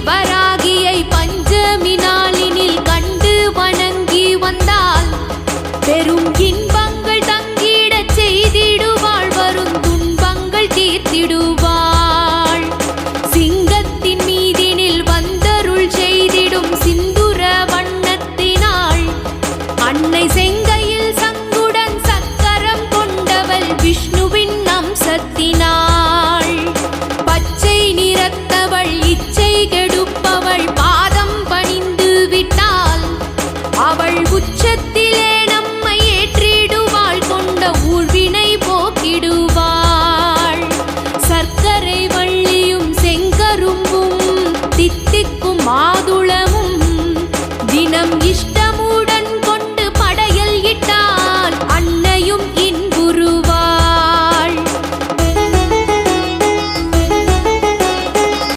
வராகியை பஞ்சமி நாளினில் கண்டு வணங்கி வந்தால் பெரும் இன்பங்கள் தங்கிடச் செய்திடுவாள், வரும் துன்பங்கள் தீர்த்திடுவாள். சிங்கத்தின் மீதினில் வந்தருள் செய்திடும் சிந்துர வண்ணத்தினாள், அன்னை செங்கையில் சங்குடன் சக்கரம் கொண்டவள் விஷ்ணுவின் அம்சத்தினாள். பச்சை நிறத்தவள் இச்சை